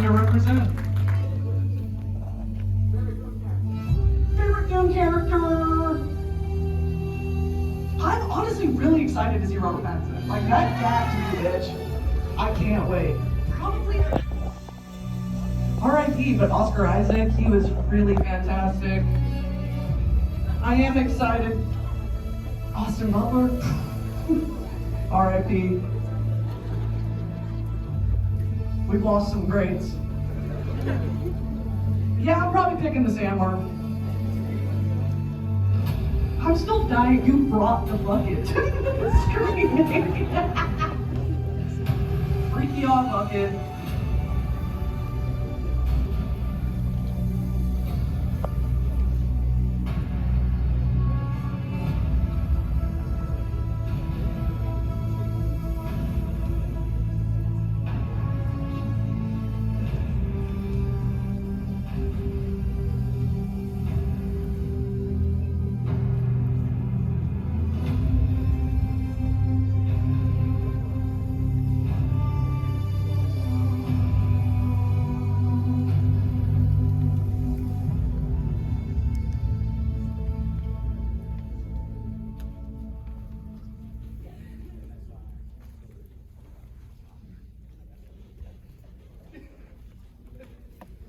happy to represent. Favorite Dune character? I'm honestly really excited to see Robert Pattinson. Like, that cat to me, bitch. I can't wait. Probably R.I.P., but Oscar Isaac, he was really fantastic. I am excited. Austin Butler, R.I.P. We've lost some greats. Yeah, I'm probably picking the Sandworm. I'm still dying. You brought the bucket to the screen. Freaky off bucket.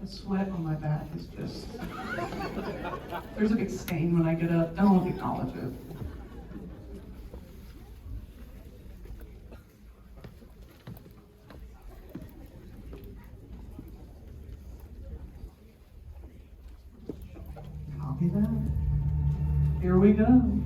The sweat on my back is just... There's a big stain when I get up. Don't acknowledge it. Copy that. Here we go.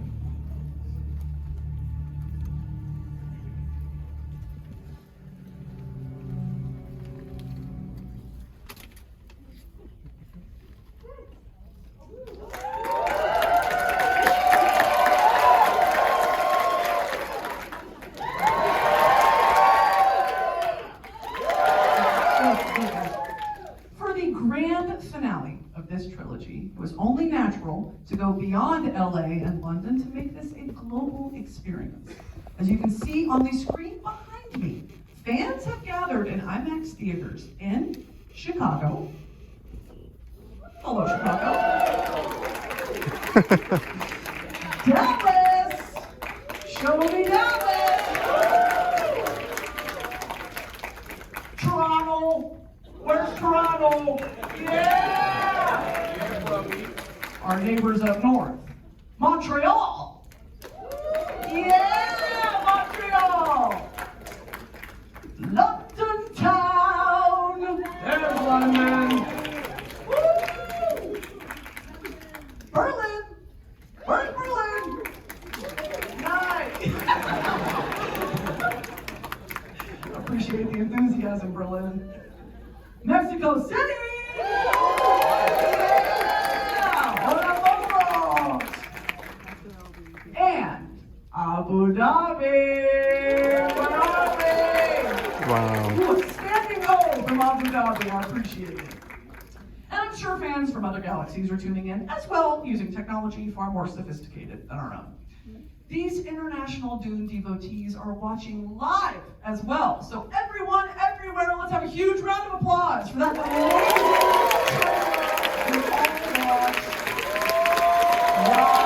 It was only natural to go beyond LA and London to make this a global experience. As you can see on the screen behind me, fans have gathered in Imax theaters in Chicago. Hello, Chicago. Dallas! Show me Dallas! Toronto! Where's Toronto? Yeah! Our neighbors up north. Montreal! Yeah, Montreal! London town! There's London! Woo! Berlin! Where's Berlin? Nice! Appreciate the enthusiasm, Berlin. Mexico City! Abu Dhabi! Wow. Ooh, a standing O from Abu Dhabi. I appreciate it. And I'm sure fans from other galaxies are tuning in as well, using technology far more sophisticated than our own. These international Dune devotees are watching live as well. So everyone, everywhere, let's have a huge round of applause for that Wow.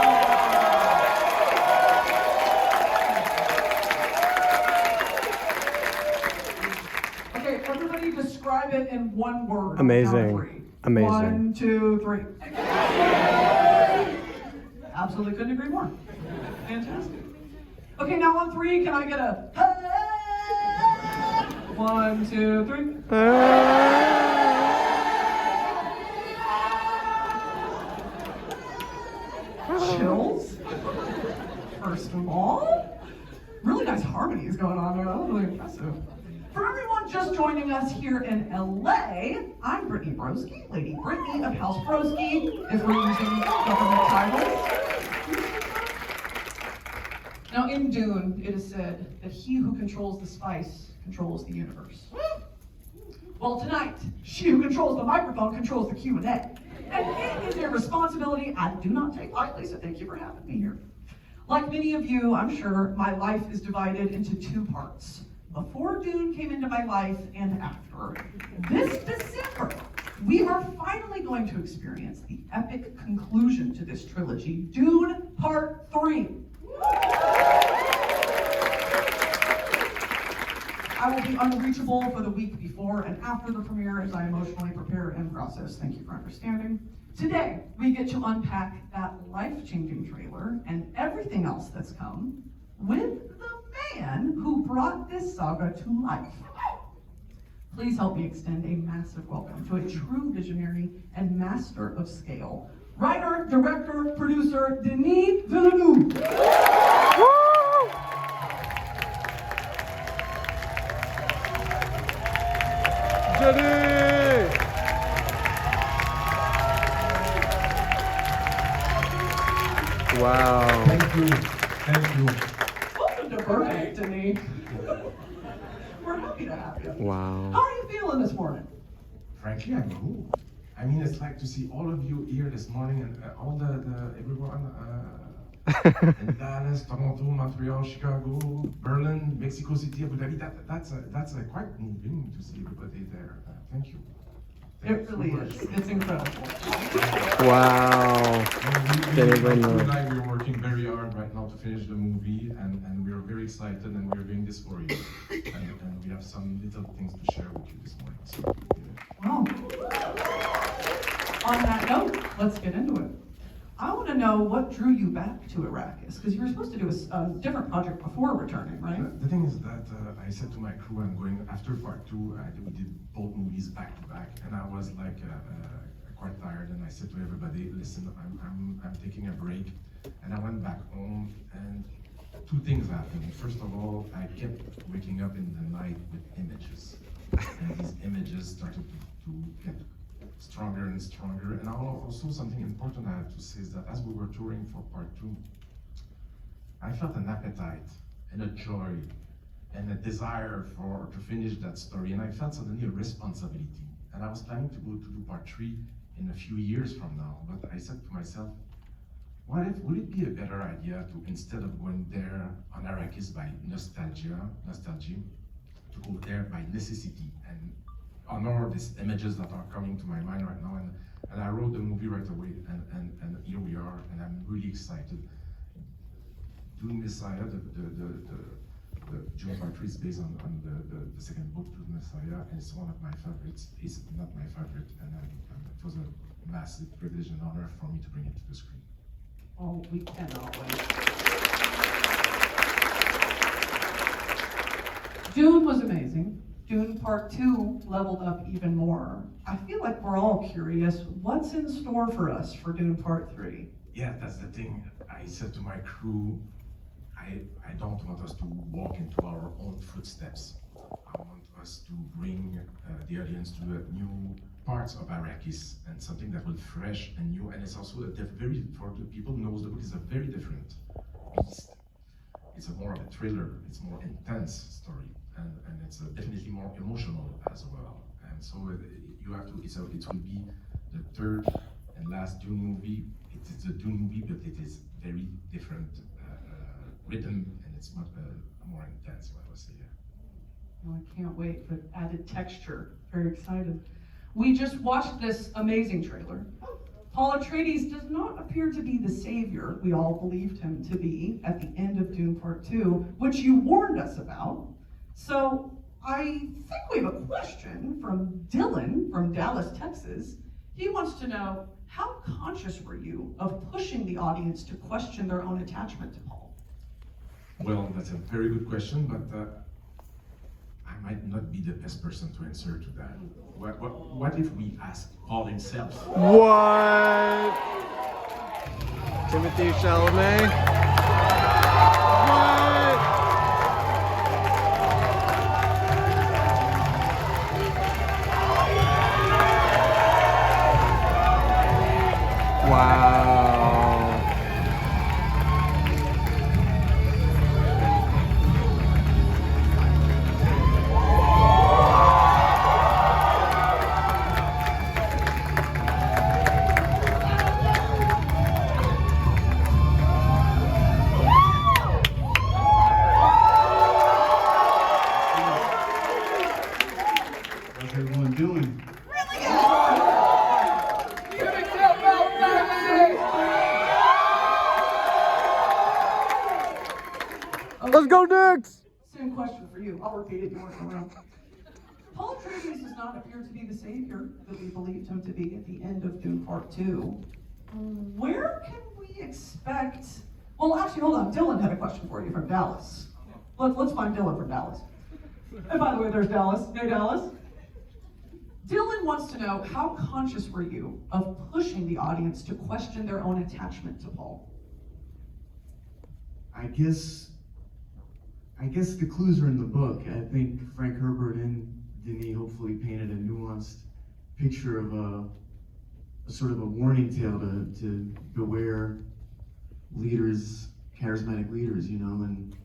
Everybody describe it in one word. Amazing. Amazing. 1, 2, 3. Absolutely couldn't agree more. Fantastic. Okay, now on 3, can I get a 1, 2, 3? Chills. First of all, really nice harmonies going on there. That was really impressive. For everyone just joining us here in LA, I'm Brittany Broski, Lady Brittany of House Broski, if we're using government titles. Now in Dune, it is said that he who controls the spice controls the universe. Well, tonight, she who controls the microphone controls the Q&A. And it is a responsibility I do not take lightly, so thank you for having me here. Like many of you, I'm sure, my life is divided into 2 parts. Before Dune came into my life and after. This specific going to experience the epic conclusion to this trilogy, Dune Part 3. I will be unreachable for the week before and after the premiere as I emotionally prepare and process. Thank you for understanding. Today, we get to unpack that life-changing trailer and everything else that's come with the man who brought this saga to life. Please help me extend a massive welcome to a true visionary and master of scale, writer, director, producer, Denis Villeneuve. Jenny! Wow. Thank you. Welcome to Burbank, Denis. We're happy to have you. Wow. How are you feeling this morning? Frankly, I'm moved. I mean, it's like to see all of you here this morning and all the everyone in Dallas, Toronto, Montreal, Chicago, Berlin, Mexico City, Abu Dhabi. That's quite moving to see everybody there. Thank you. It really is. It's incredible. Wow. You and I, we're working very hard right now to finish the movie, and we are very excited, and we're doing this for you. And we have some little things to share with you this morning. So, Well, on that note, let's get into it. I want to know what drew you back to Arrakis, because you were supposed to do a different project before returning, right? The thing is that I said to my crew, I'm going after part 2. We did both movies back to back, and I was like quite tired. And I said to everybody, "Listen, I'm taking a break." And I went back home, and 2 things happened. First of all, I kept waking up in the night with images, and these images started to get stronger and stronger. And also something important I have to say is that as we were touring for part 2, I felt an appetite and a joy and a desire to finish that story. And I felt suddenly a responsibility. And I was planning to go to do part 3 in a few years from now. But I said to myself, would it be a better idea to, instead of going there on Arrakis by nostalgia, to go there by necessity and honor these images that are coming to my mind right now, and I wrote the movie right away, and here we are, and I'm really excited. Dune Messiah, the Dune Part 3 is based on the second book, Dune Messiah, and it's one of my favorites. It's not my favorite, and it was a massive privilege and honor for me to bring it to the screen. Oh, we cannot wait. Dune was amazing. Dune Part 2 leveled up even more. I feel like we're all curious, what's in store for us for Dune Part 3? Yeah, that's the thing. I said to my crew, I don't want us to walk into our own footsteps. I want us to bring the audience to the new parts of Arrakis and something that will be fresh and new. And it's also for the people who knows the book, is a very different beast. It's more of a thriller. It's more intense story. And it's definitely more emotional as well. And so you have to, it will be the third and last Dune movie. It is a Dune movie, but it is very different rhythm, and it's much more intense, I would say. Yeah. Well, I can't wait for added texture. Very excited. We just watched this amazing trailer. Paul Atreides does not appear to be the savior we all believed him to be at the end of Dune Part 2, which you warned us about. So I think we have a question from Dylan from Dallas, Texas. He wants to know, how conscious were you of pushing the audience to question their own attachment to Paul? Well, that's a very good question, but I might not be the best person to answer to that. What if we ask Paul himself? What? Timothy Chalamet? What? Wow. How's everyone doing? Let's go, Knicks! Same question for you. I'll repeat it. You weren't around. Paul Atreides does not appear to be the savior that we believed him to be at the end of Dune Part 2. Where can we expect... Well, actually, hold on. Dylan had a question for you from Dallas. Let's find Dylan from Dallas. And by the way, there's Dallas. Hey, Dallas. Dylan wants to know, how conscious were you of pushing the audience to question their own attachment to Paul? I guess the clues are in the book. I think Frank Herbert and Denis hopefully painted a nuanced picture of a sort of a warning tale to beware leaders, charismatic leaders, you know, and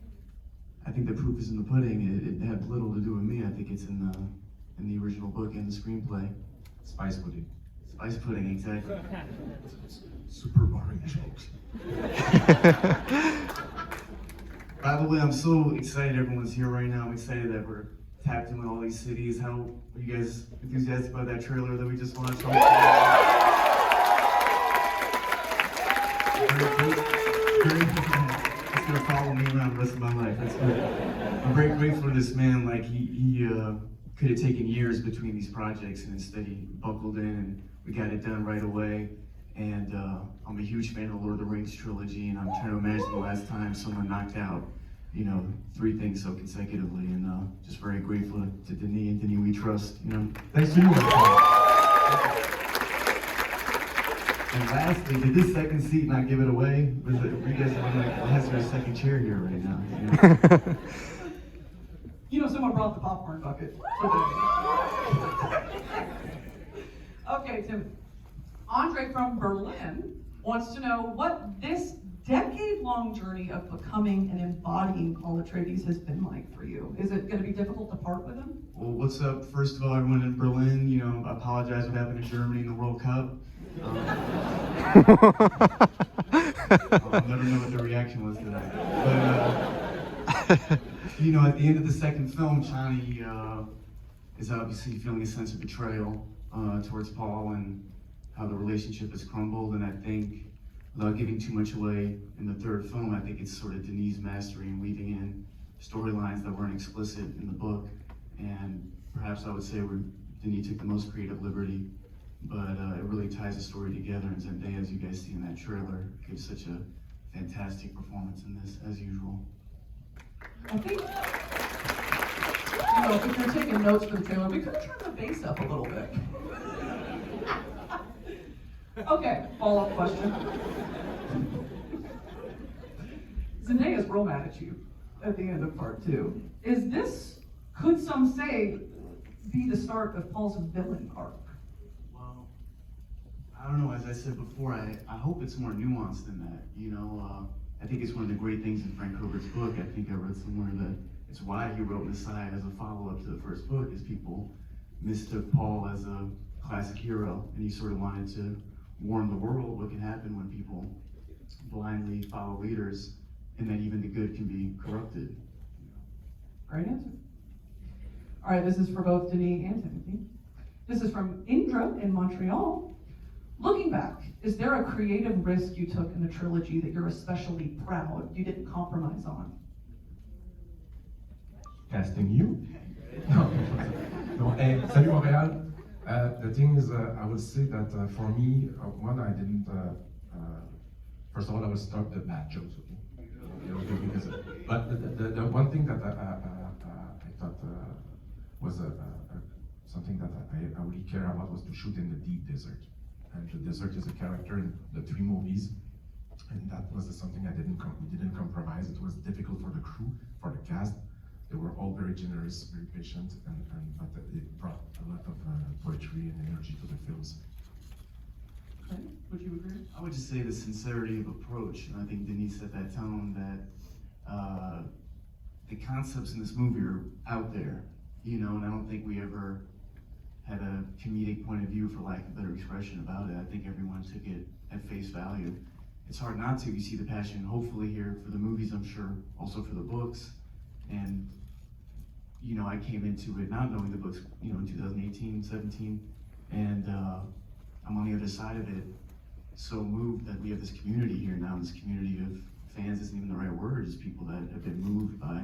I think the proof is in the pudding. It had little to do with me. I think it's in the original book and the screenplay. Spice pudding. Spice pudding, exactly. Super boring jokes. By the way, I'm so excited everyone's here right now. I'm excited that we're tapped in with all these cities. How are you guys enthusiastic about that trailer that we just watched? It's gonna follow me around the rest of my life. That's good. I'm very grateful for this man. Like he could have taken years between these projects, and instead he buckled in and we got it done right away. And I'm a huge fan of the Lord of the Rings trilogy, and I'm trying to imagine the last time someone knocked out, you know, 3 things so consecutively. And just very grateful to Denis and Denis we trust. You know, Thanks to you. And lastly, did this second seat not give it away? Was it, you guys are like, has there a second chair here right now? You know? You know, someone brought the popcorn bucket. Okay, Tim. Andre from Berlin wants to know what this decade-long journey of becoming and embodying Paul Atreides has been like for you. Is it going to be difficult to part with him? Well, what's up? First of all, everyone in Berlin, you know, I apologize what happened to Germany in the World Cup. I'll never know what the reaction was to that. But, you know, at the end of the second film, Chani is obviously feeling a sense of betrayal towards Paul and how the relationship has crumbled. And I think, without giving too much away in the third film, I think it's sort of Denis' mastery in weaving in storylines that weren't explicit in the book. And perhaps I would say where Denis took the most creative liberty, but it really ties the story together. And Zendaya, as you guys see in that trailer, gives such a fantastic performance in this, as usual. I think, you know, if you're taking notes for the trailer, we could turn the bass up a little bit. Okay, follow-up question. Zendaya's real mad at you at the end of part 2. Is this, could some say, be the start of Paul's villain arc? Well, I don't know, as I said before, I hope it's more nuanced than that. You know, I think it's one of the great things in Frank Herbert's book. I think I read somewhere that it's why he wrote Messiah as a follow-up to the first book, is people mistook Paul as a classic hero, and he sort of wanted to warn the world what can happen when people blindly follow leaders, and that even the good can be corrupted. Great answer. All right, this is for both Denis and Timothy. This is from Indra in Montreal. Looking back, is there a creative risk you took in the trilogy that you're especially proud you didn't compromise on? Casting you? No, hey, salut Montréal. The thing is, I would say that for me, one, I didn't, first of all, I would stop the bad jokes, okay? Because, but the one thing that I thought was something that I really care about was to shoot in the deep desert. And the desert is a character in the 3 movies, and that was something we didn't compromise. It was difficult for the crew, for the cast. They were all very generous, very patient, but it brought a lot of poetry and energy to the films. Okay, would you agree? I would just say the sincerity of approach, and I think Denis set that tone that the concepts in this movie are out there, you know, and I don't think we ever had a comedic point of view, for lack of a better expression, about it. I think everyone took it at face value. It's hard not to. You see the passion, hopefully, here for the movies, I'm sure, also for the books. And, you know, I came into it not knowing the books, you know, in 2018, 17, and I'm on the other side of it, so moved that we have this community here now, this community of fans isn't even the right word, just people that have been moved by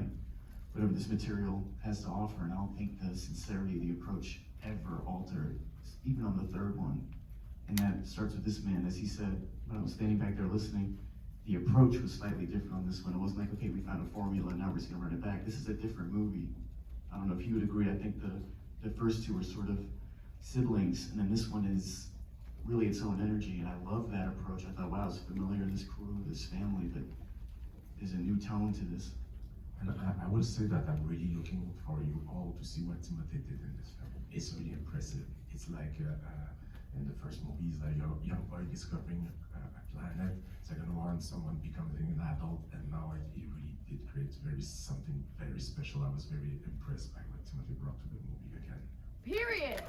whatever this material has to offer. And I don't think the sincerity of the approach ever altered, even on the third one. And that starts with this man, as he said, when I was standing back there listening, the approach was slightly different on this one. It wasn't like, okay, we found a formula, now we're just gonna run it back. This is a different movie. I don't know if you would agree. I think the first two are sort of siblings, and then this one is really its own energy, and I love that approach. I thought, wow, it's familiar, this crew, this family, but there's a new tone to this. And I will say that I'm really looking for you all to see what Timothy did in this film. It's really impressive. It's like in the first movie, it's like a young boy discovering a planet. Second one, someone becoming an adult, and now he really did create something very special. I was very impressed by what Timothy brought to the movie again. Period.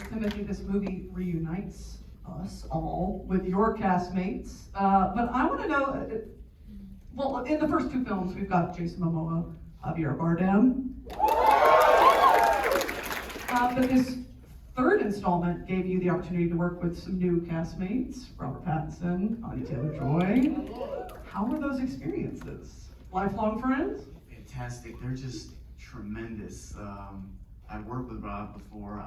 Timothy, this movie reunites us all with your castmates. But I want to know, well, in the first two films, we've got Jason Momoa, Javier Bardem. But this third installment gave you the opportunity to work with some new castmates, Robert Pattinson, Anya Taylor-Joy. How were those experiences? Lifelong friends? Fantastic. They're just tremendous. I've worked with Rob before.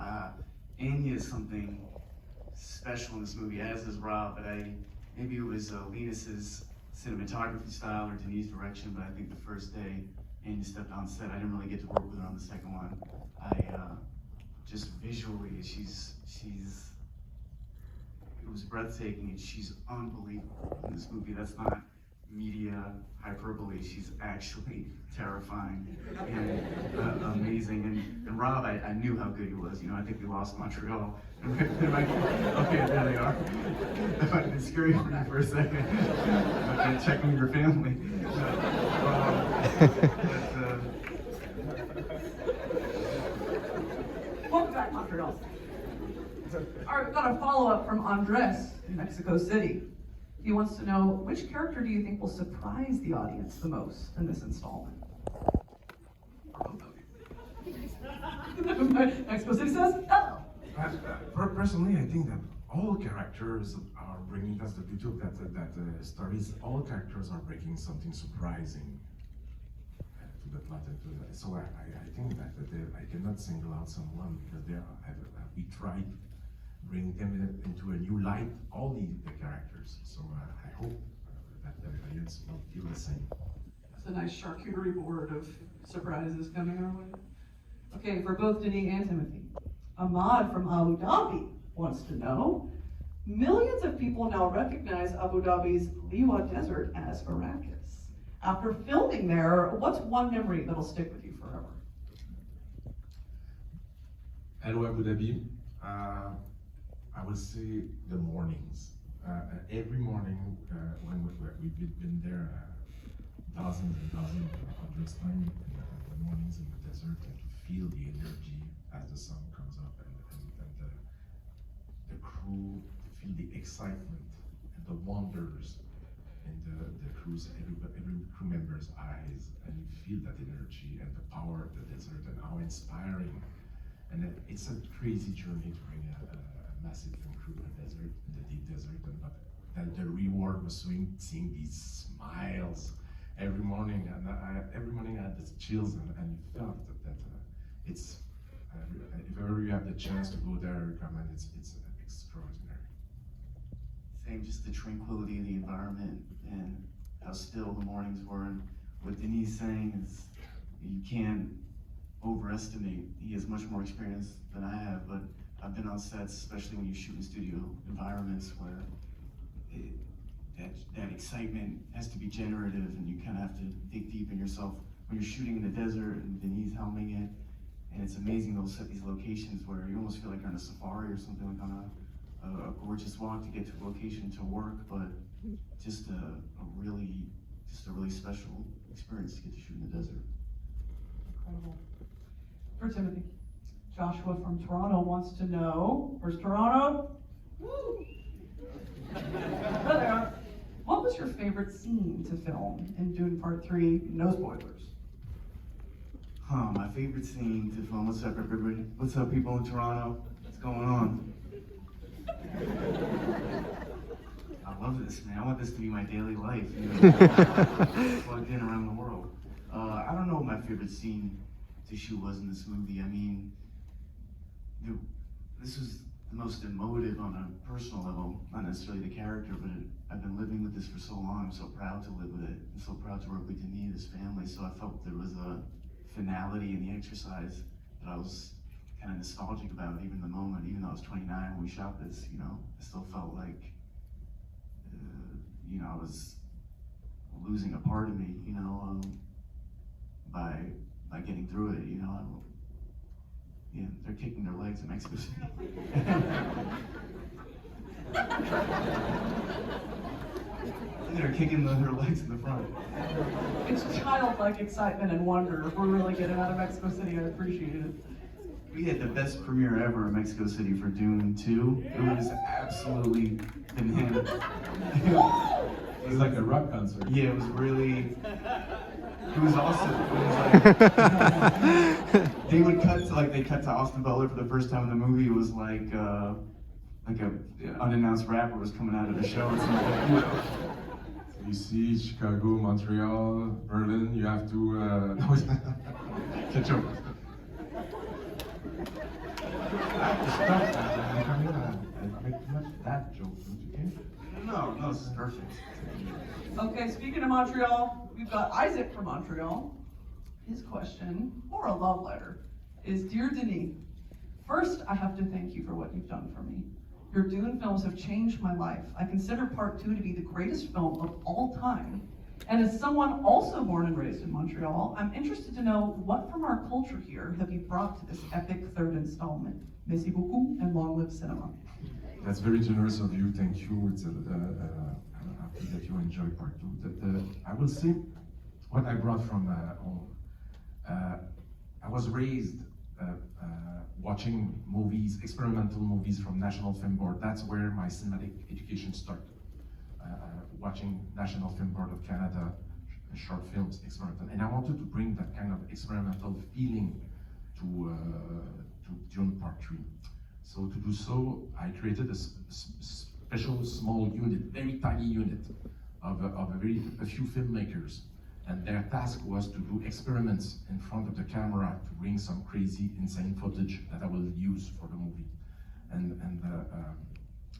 Anya is something special in this movie, as is Rob, but maybe it was Linus's cinematography style or Denis' direction, but I think the first day Anya stepped on set, I didn't really get to work with her on the second one. Just visually, it was breathtaking, and she's unbelievable in this movie. That's not media hyperbole. She's actually terrifying and amazing. And Rob, I knew how good he was. You know, I think we lost Montreal. Okay, there they are. That might have been scary for me for a second. And checking with your family. Welcome back, Montreal. All right, we've got a follow-up from Andres in Mexico City. He wants to know, which character do you think will surprise the audience the most in this installment? Mexico City says, oh. Personally, I think that all characters are bringing, that's the beauty of that stories, all characters are bringing something surprising to the plot and to the, so I think that I cannot single out someone because we tried bring them into a new light, all the characters. So I hope that the audience will feel the same. That's a nice charcuterie board of surprises coming our way. Okay, for both Denis and Timothy, Ahmad from Abu Dhabi wants to know, millions of people now recognize Abu Dhabi's Liwa Desert as Arrakis. After filming there, what's one memory that'll stick with you forever? Hello Abu Dhabi. I would say the mornings. Every morning when we've been there thousands and thousands of hundreds of times, the mornings in the desert, and to feel the energy as the sun comes up, and the crew, to feel the excitement and the wonders in the crew's, every crew member's eyes, and you feel that energy and the power of the desert and how inspiring. And it's a crazy journey to bring a massive film crew in the desert, in the deep desert, but the reward was seeing these smiles every morning, and every morning I had these chills, and you felt that it's, if ever you have the chance to go there, recommend it's extraordinary. Same, just the tranquility of the environment and how still the mornings were. And what Denis is saying is you can't overestimate. He has much more experience than I have, but I've been on sets, especially when you shoot in studio environments where that excitement has to be generative, and you kind of have to dig deep in yourself. When you're shooting in the desert and Denis helming it, and it's amazing they'll set these locations where you almost feel like you're on a safari or something, like on a gorgeous walk to get to a location to work, but just a really special experience to get to shoot in the desert. Incredible. For Timothy, Joshua from Toronto wants to know, where's Toronto? Woo! There they are. What was your favorite scene to film in Dune Part 3? No spoilers. My favorite scene to film. What's up, everybody? What's up, people in Toronto? What's going on? I love this, man. I want this to be my daily life. You know? Plugged in around the world. I don't know what my favorite scene to shoot was in this movie. I mean, this was the most emotive on a personal level, not necessarily the character, but I've been living with this for so long. I'm so proud to live with it. I'm so proud to work with Denis and his family. So I felt there was a finality in the exercise that I was kind of nostalgic about, even the moment, even though I was 29 when we shot this, you know, I still felt like, you know, I was losing a part of me, you know, by getting through it, you know. Yeah, they're kicking their legs in Mexico City. They're kicking their legs in the front. It's childlike excitement and wonder. If we're really getting out of Mexico City, I appreciate it. We had the best premiere ever in Mexico City for Dune 2. It was absolutely bananas. It was like a rock concert. Yeah, it was really. It was awesome. It was like they would cut to they cut to Austin Butler for the first time in the movie. It was like a unannounced rapper was coming out of the show or something. You know. You see Chicago, Montreal, Berlin, you have to catch up. I make too much that joke, don't you think? No, this is perfect. Okay, speaking of Montreal, we've got Isaac from Montreal. His question, or a love letter, is Dear Denis, first I have to thank you for what you've done for me. Your Dune films have changed my life. I consider Part 2 to be the greatest film of all time. And as someone also born and raised in Montreal, I'm interested to know what from our culture here have you brought to this epic third installment. Merci beaucoup and long live cinema. That's very generous of you. Thank you. It's I'm happy that you enjoyed part 2. I will say what I brought from home. I was raised watching movies, experimental movies from National Film Board. That's where my cinematic education started. Watching National Film Board of Canada short films, experimental, and I wanted to bring that kind of experimental feeling to Dune Part 3. So to do so, I created a special small unit, very tiny unit of a few filmmakers, and their task was to do experiments in front of the camera to bring some crazy, insane footage that I will use for the movie. And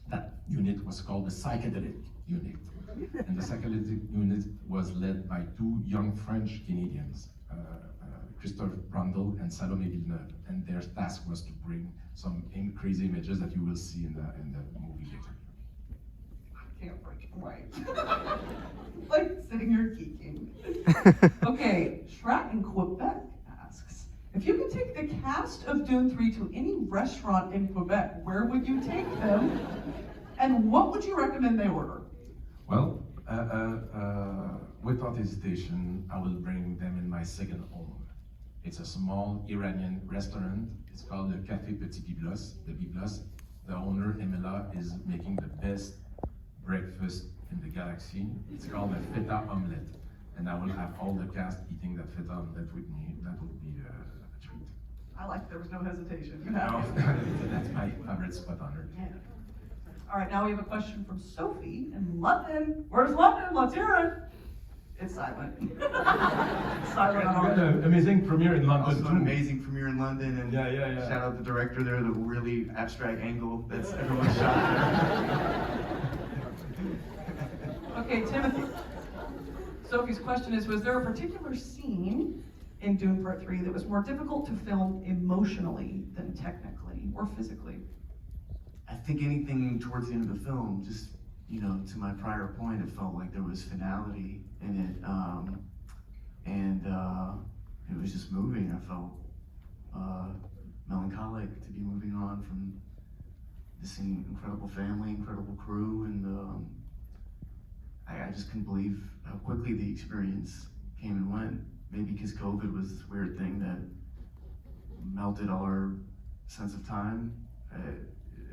that unit was called the psychedelic unit. And the psychedelic unit was led by 2 young French Canadians, Christophe Brundle and Salomé Villeneuve, and their task was to bring some crazy images that you will see in the movie later. I can't break it right. Like sitting here geeking. Okay, Shrek in Quebec asks, if you could take the cast of Dune 3 to any restaurant in Quebec, where would you take them? And what would you recommend they order? Well, without hesitation, I will bring them in my second home. It's a small Iranian restaurant. It's called the Café Petit Biblos. The Biblos, the owner, Emela, is making the best breakfast in the galaxy. It's called a feta omelette. And I will have all the cast eating that feta omelette with me. That would be a treat. I like there was no hesitation. You No, have it. that's my favorite spot on earth. Yeah. All right, now we have a question from Sophie in London. Where's London? Let's hear it. It's silent. It's silent on We had our an amazing premiere in London. Also an amazing premiere in London, and Yeah. shout out the director there, the really abstract angle that's everyone shot Okay, Timothy. Sophie's question is, was there a particular scene in Dune Part 3 that was more difficult to film emotionally than technically or physically? I think anything towards the end of the film, just, you know, to my prior point, it felt like there was finality in it, and it was just moving. I felt melancholic to be moving on from this incredible family, incredible crew, and I just couldn't believe how quickly the experience came and went. Maybe because COVID was this weird thing that melted our sense of time.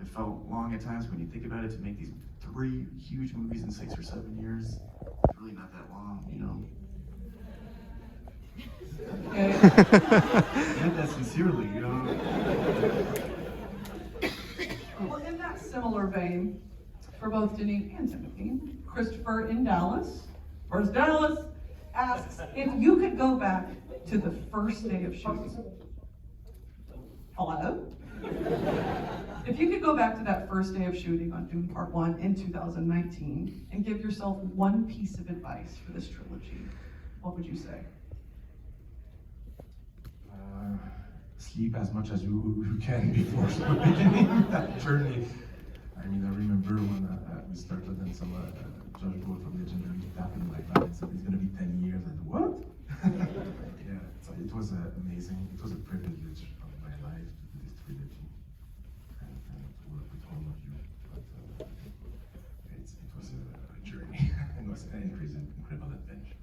It felt long at times when you think about it, to make these 3 huge movies in 6 or 7 years. It's really not that long, you know. Okay. I meant that sincerely, you know. Well, in that similar vein, for both Denise and Timothy. Christopher in Dallas, where's Dallas, asks if you could go back to the first day of shooting. Hello? If you could go back to that first day of shooting on Dune Part 1 in 2019 and give yourself one piece of advice for this trilogy, what would you say? Sleep as much as you can before beginning that journey. I mean, I remember when we started and some Josh Gold from Legendary tapped in my back and said it's going to be 10 years. And what? Yeah, so it was amazing. It was a privilege of my life to do this trilogy and to work with all of you. But it was a journey. It was an incredible adventure.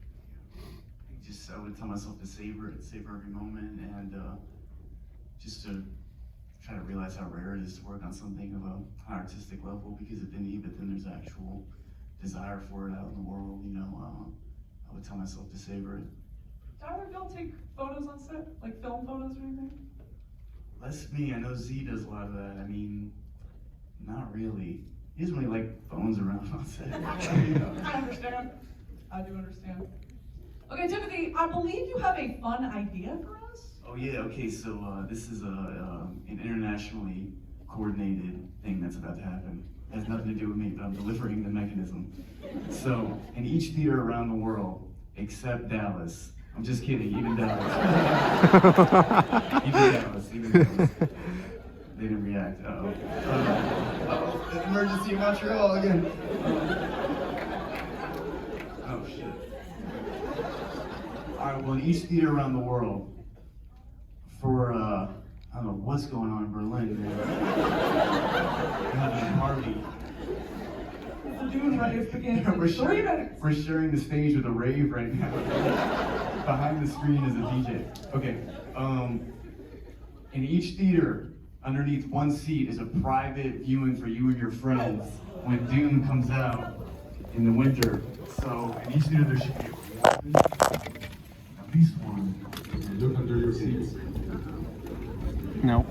I would tell myself to savor it, savor every moment, and just to try to realize how rare it is to work on something of an artistic level, because at the end, but then there's actual desire for it out in the world, you know. I would tell myself to savor it. Tyler, don't take photos on set, like film photos or anything? Less me. I know Z does a lot of that. I mean, not really. He doesn't really like phones around on set. I understand. I do understand. Okay, Timothy, I believe you have a fun idea for us? Oh yeah, okay, so this is an internationally coordinated thing that's about to happen. It has nothing to do with me, but I'm delivering the mechanism. So, in each theater around the world, except Dallas, I'm just kidding, even Dallas. even Dallas. They didn't react, uh-oh. Emergency in Montreal again. Oh shit. Alright, well, in each theater around the world, for, I don't know what's going on in Berlin, man. We're having a party. The Dune rave begins in 3 minutes. We're sharing the stage with a rave right now. Behind the screen is a DJ. Okay, in each theater, underneath one seat is a private viewing for you and your friends when Dune comes out in the winter. So, in each theater there should be at least one. Look under your seats. No.